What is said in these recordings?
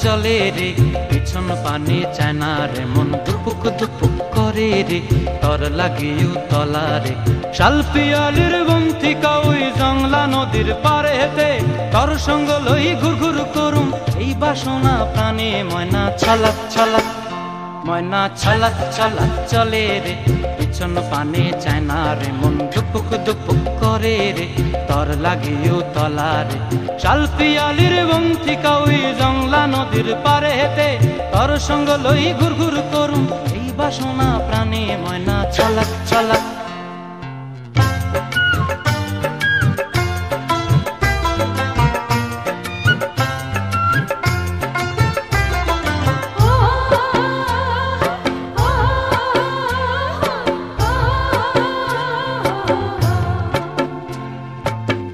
চলে রে, পিছন পানে চায় না রে, মন দুপুক দুপুক করে রে, তর লাগিও তলা রে। শাল পিয়ালির বন্তিকা ওই জংলা নদীর পারে হেতে, তর সঙ্গ লই ঘুর ঘুর করুম এই বাসনা প্রাণে। ময়না ছলাক ছলাক, ময়না ছলাক ছলাক চলে রে, পিছন পানে চায় না রে, মন দুপুক দুপুক করে রে, তর লাগিও তলা রে। শাল পিয়ালির বন্তিকা ওই জংলা নদীর পারে হেতে, তর সঙ্গ লই ঘুর ঘুর করুম এই বাসনা প্রাণে। ময়না ছলাক ছলাক।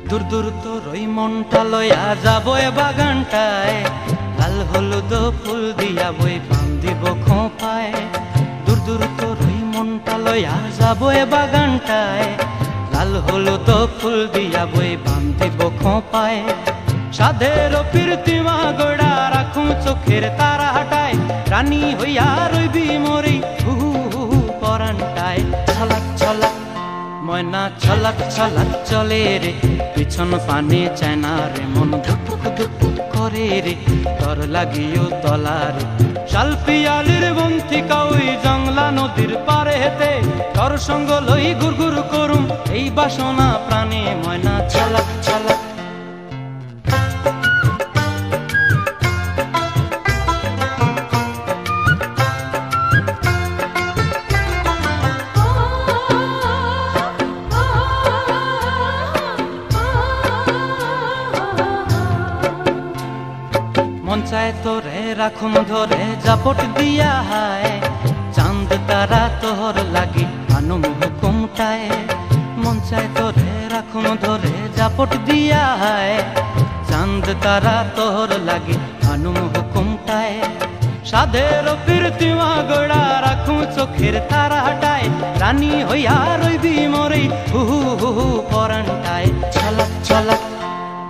দূর দূর তোর ওই মনটা লয়া যাবো এ বাগানটায়, লাল হলুদ ফুল দিয়া বই বান্ধিব খোঁপায়। দূর দূর তোর ওই মনটা লয়া যাবো এ বাগানটায়, লাল হলুদ ফুল দিয়া বই বান্ধিব খোঁপায়। সাধের প্রীতিমা গোড়া রাখুম চোখের তারা হাটায়, রানী হইয়া রইবি মরি হু হু পরানটায়। ছলাক ছলাক, ময়না ছলাক ছলাক চলে রে, পিছন পানে চায় না রে, মন দুপুক দুপুক করে রে, তর লাগিও তলা রে। শাল পিয়ালির বন্তিকা ওই জংলা নদীর পারে হেতে, তর সঙ্গ লই ঘুর ঘুর করুম এই বাসনা প্রাণে। ময়না ছলাক ছলাক। মন চায় তোরে রাখুম ধরে জাপট দিয়া হায়, চাঁদ তারা তোর লাগি আনুম হুকুমটায়। মন চায় তোরে রাখুম ধরে জাপট দিয়া হায়, চাঁদ তারা তোর লাগি আনুম হুকুমটায়। সাধের প্রীতিমা গোড়া রাখুম চোখের তারা হাটায়, রানী হইয়া রইবি মরি হু হু পরানটায়। ছলাক ছলাক,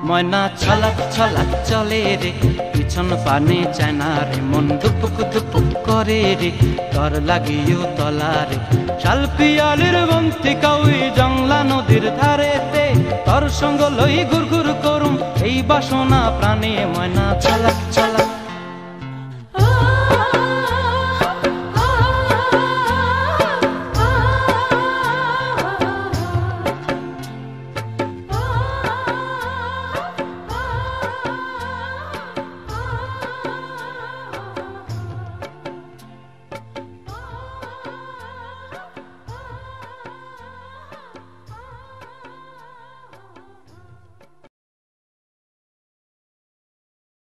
ময়না ছলাক ছলাক চলে রে, পিছন পানে চায় না রে, মন দুপুক দুপুক করে রে, তর লাগিও তলা রে। শাল পিয়ালির বন্তিকা ওই জংলা নদীর ধারেতে, তর সঙ্গ লই ঘুর ঘুর করুম এই বাসনা প্রাণে। ময়না ছলাক ছলাক।